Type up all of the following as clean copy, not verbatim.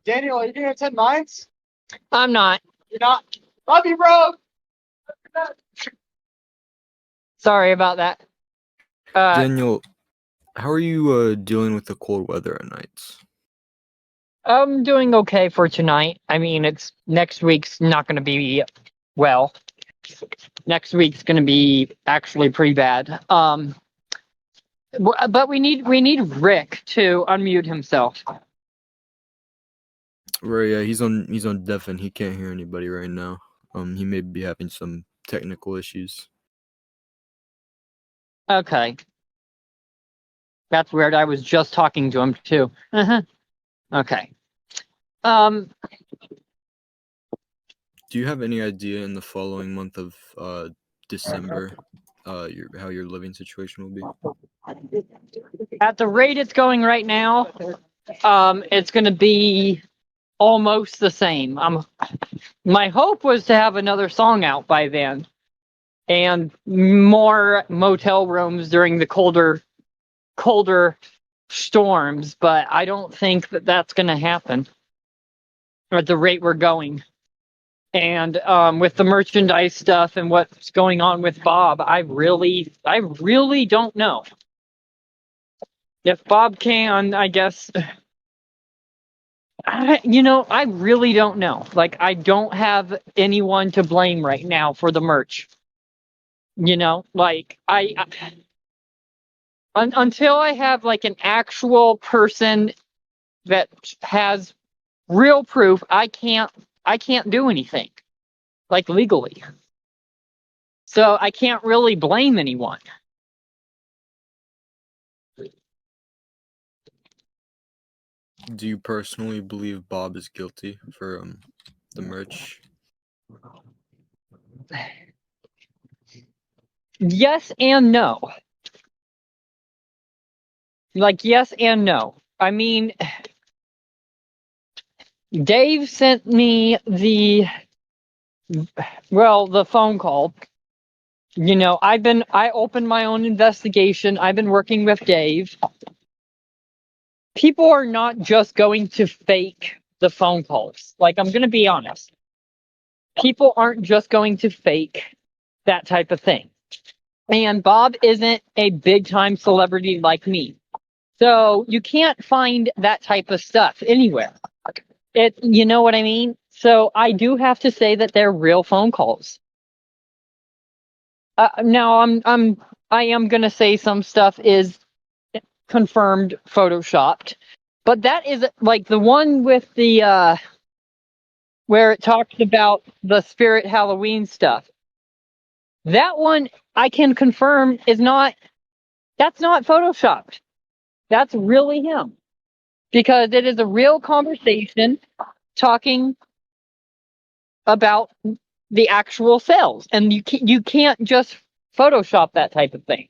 Daniel, are you gonna attend mines? I'm not. You're not. Love you, bro. Sorry about that. Uh, Daniel, how are you dealing with the cold weather at nights? I'm doing okay for tonight. I mean, it's next week's not going to be well. Next week's going to be actually pretty bad. But we need Rick to unmute himself. Right, yeah, he's on deaf and he can't hear anybody right now. He may be having some technical issues. Okay. That's weird. I was just talking to him too. Okay. Um, Do you have any idea in the following month of December, how your living situation will be? at the rate it's going right now, it's going to be almost the same. My hope was to have another song out by then, and more motel rooms during the colder storms, but I don't think that that's going to happen at the rate we're going. And with the merchandise stuff and what's going on with Bob, I really don't know. If Bob can, I guess. I really don't know. Like, I don't have anyone to blame right now for the merch. Like until I have like an actual person that has real proof, I can't do anything like legally. So I can't really blame anyone. Do you personally believe Bob is guilty for the merch? Yes and no. Like, yes and no. I mean, Dave sent me the phone call. I opened my own investigation. I've been working with Dave. People are not just going to fake the phone calls. Like, I'm going to be honest. People aren't just going to fake that type of thing. And Bob isn't a big time celebrity like me. So you can't find that type of stuff anywhere. You know what I mean? So I do have to say that they're real phone calls. Now I am gonna say some stuff is confirmed photoshopped, but that is like the one with the where it talks about the Spirit Halloween stuff. That one I can confirm that's not photoshopped. That's really him, because it is a real conversation talking about the actual cells, and you can't just Photoshop that type of thing.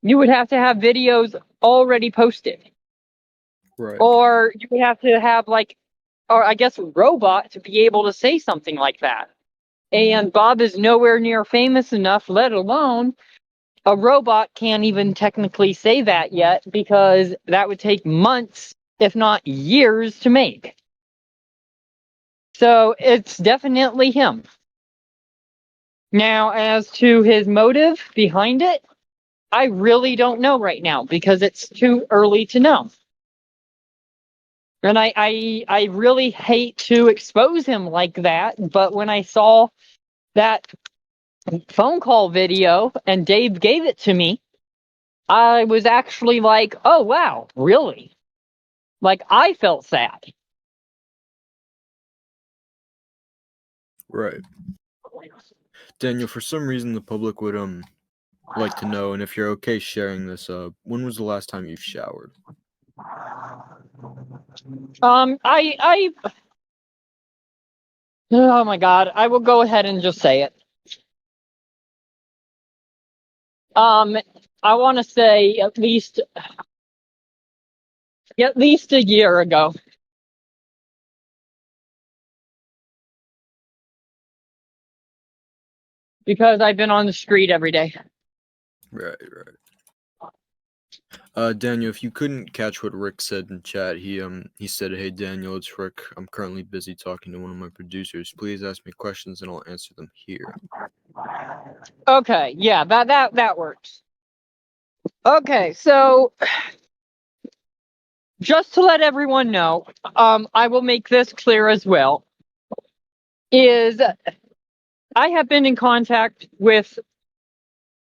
You would have to have videos already posted, Right. or you would have to have or I guess a robot to be able to say something like that. And Bob is nowhere near famous enough, let alone a robot can't even technically say that yet, because that would take months, if not years, to make. So it's definitely him. Now, as to his motive behind it, I really don't know right now, because it's too early to know. And I really hate to expose him like that, but when I saw that phone call video and Dave gave it to me, I was actually like, oh wow, really? Like, I felt sad. Right. Daniel, for some reason the public would like to know, and if you're okay sharing this, when was the last time you've showered? I oh my God, I will go ahead and just say it. I want to say at least a year ago. Because I've been on the street every day. Right, right. Daniel, if you couldn't catch what Rick said in chat, he said, "Hey Daniel, it's Rick. I'm currently busy talking to one of my producers. Please ask me questions and I'll answer them here." Okay, yeah, that works. Okay, so just to let everyone know, I will make this clear as well, is I have been in contact with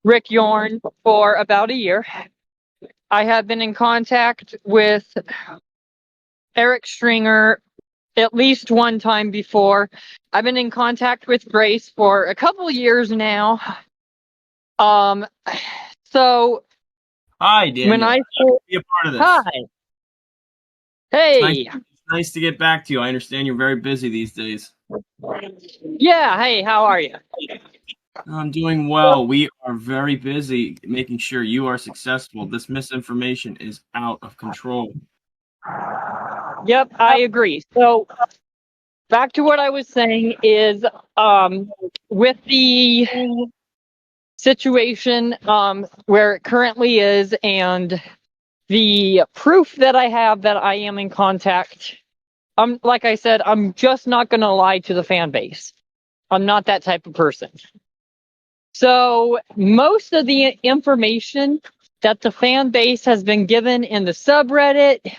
Rick Yorn for about a year. I have been in contact with Eric Stringer at least one time before. I've been in contact with Grace for a couple years now. So Hi, Daniel. when I be a part of this. hi, hey, It's nice to get back to you. I understand you're very busy these days. yeah, hey, how are you? I'm doing well. We are very busy making sure you are successful. This misinformation is out of control. Yep, I agree. So back to what I was saying is, with the situation where it currently is and the proof that I have that I am in contact, like I said, I'm just not going to lie to the fan base. I'm not that type of person. So most of the information that the fan base has been given in the subreddit,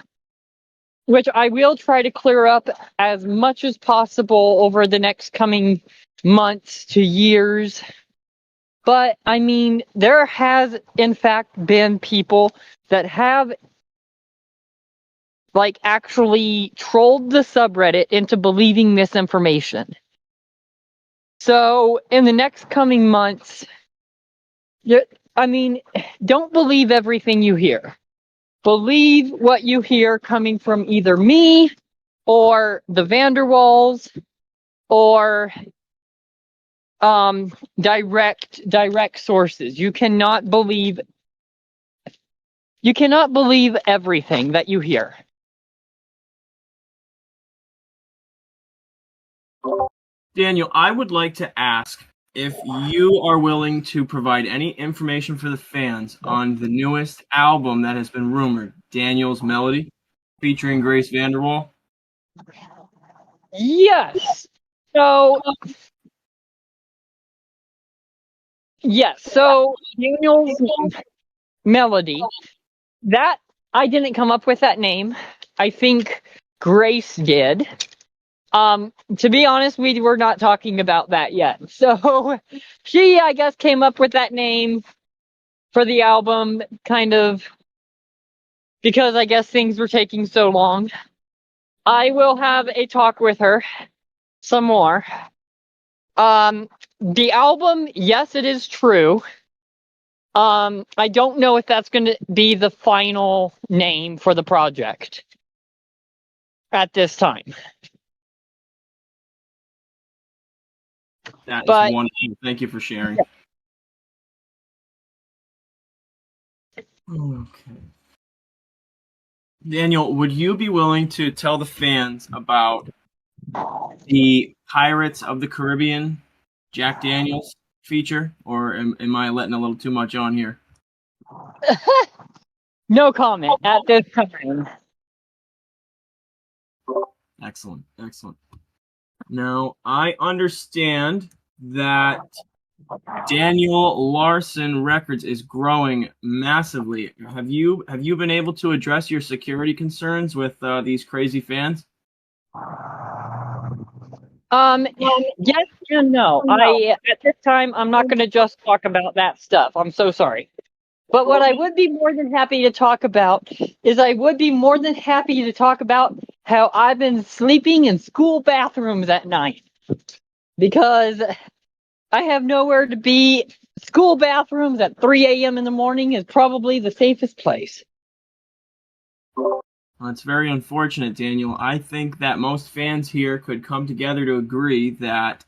which I will try to clear up as much as possible over the next coming months to years. But I mean, there has in fact been people that have like actually trolled the subreddit into believing misinformation. So in the next coming months, I mean, don't believe everything you hear. Believe what you hear coming from either me or the Vanderwalls or direct sources. You cannot believe everything that you hear. Daniel, I would like to ask if you are willing to provide any information for the fans on the newest album that has been rumored, Daniel's Melody, featuring Grace Vanderwall. Yes. So Daniel's Melody, that I didn't come up with that name. I think Grace did. To be honest, we were not talking about that yet. So she, I guess, came up with that name for the album kind of because I guess things were taking so long. I will have a talk with her some more. The album, yes, it is true. I don't know if that's going to be the final name for the project at this time. That is But wonderful. Thank you for sharing. Okay. Daniel, would you be willing to tell the fans about the Pirates of the Caribbean Jack Daniels feature, or am I letting a little too much on here? no comment at this time. Excellent, excellent. Now, I understand that Daniel Larson Records is growing massively. Have you been able to address your security concerns with these crazy fans? Yes and no. At this time I'm not going to just talk about that stuff. I'm so sorry. But what I would be more than happy to talk about is I would be more than happy to talk about how I've been sleeping in school bathrooms at night because I have nowhere to be. School bathrooms at 3 a.m. in the morning is probably the safest place. Well, it's very unfortunate, Daniel. I think that most fans here could come together to agree that,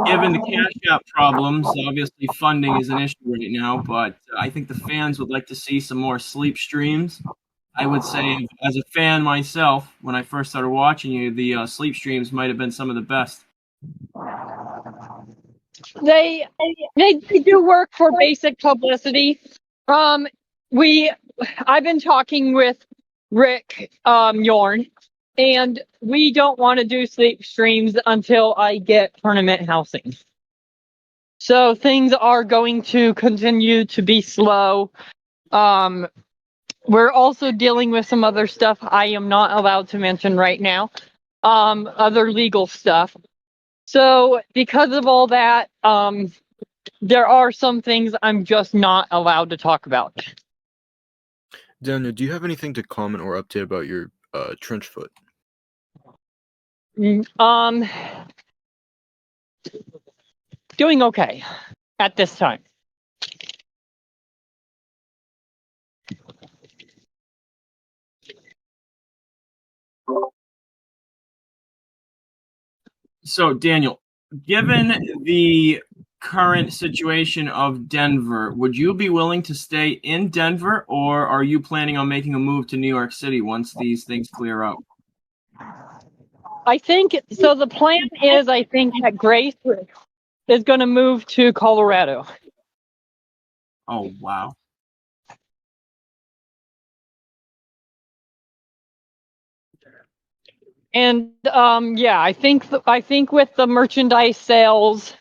given the cash out problems, obviously funding is an issue right now, but I think the fans would like to see some more sleep streams. I would say, as a fan myself, when I first started watching you, the sleep streams might have been some of the best. They do work for basic publicity. We I've been talking with Rick Yorn, and we don't want to do sleep streams until I get tournament housing. So things are going to continue to be slow. We're also dealing with some other stuff I am not allowed to mention right now. Other legal stuff. So because of all that, there are some things I'm just not allowed to talk about. Daniel, do you have anything to comment or update about your trench foot? Doing okay at this time. So, Daniel, given the current situation of Denver, would you be willing to stay in Denver, or are you planning on making a move to New York City once these things clear up? I think so. The plan is, I think that Grace is going to move to Colorado. Oh, wow. And yeah, I think with the merchandise sales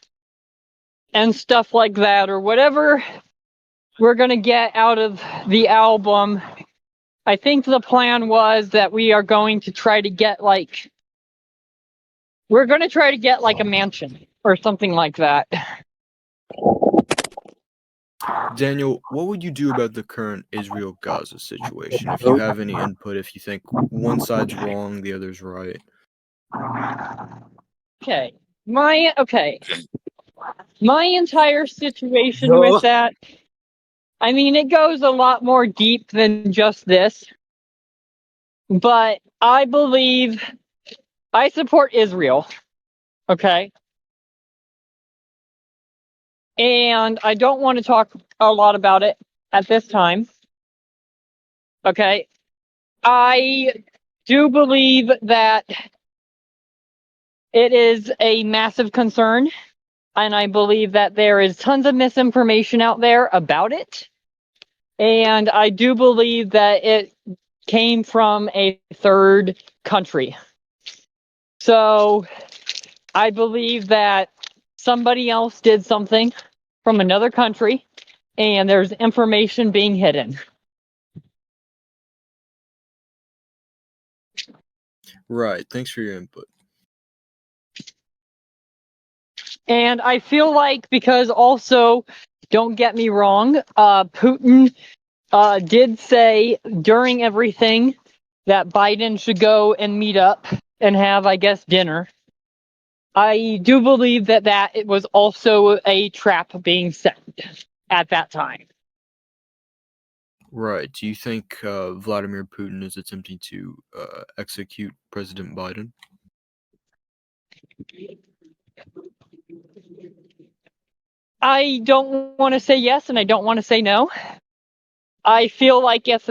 and stuff like that, or whatever we're going to get out of the album, I think the plan was that we are going to try to get like a mansion or something like that. Daniel, what would you do about the current Israel-Gaza situation? If you have any input, if you think one side's wrong, the other's right. Okay. My entire situation with that, I mean, it goes a lot more deep than just this. But I believe I support Israel. Okay. And I don't want to talk a lot about it at this time. Okay. I do believe that it is a massive concern. And I believe that there is tons of misinformation out there about it. And I do believe that it came from a third country. So I believe that somebody else did something from another country and there's information being hidden. Right. Thanks for your input. And I feel like, because also, don't get me wrong, Putin did say during everything that Biden should go and meet up and have, I guess, dinner. I do believe that it was also a trap being set at that time. Right. Do you think Vladimir Putin is attempting to execute President Biden? I don't want to say yes and I don't want to say no. I feel like if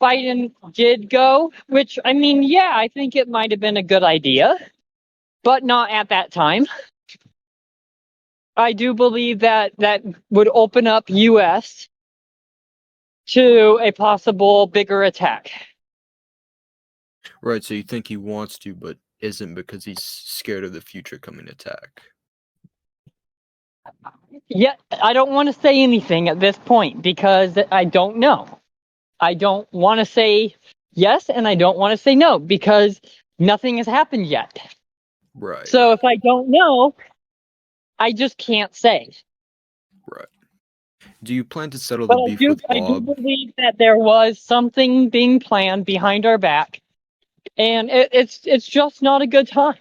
Biden did go, which, I mean, yeah, I think it might have been a good idea, but not at that time. I do believe that would open up U.S. to a possible bigger attack. Right. So you think he wants to, but isn't because he's scared of the future coming attack. Yeah, I don't want to say anything at this point because I don't know. I don't want to say yes and I don't want to say no because nothing has happened yet. Right. So if I don't know, I just can't say. Right. Do you plan to settle But the beef with I do Bob? believe that there was something being planned behind our back, and it's just not a good time.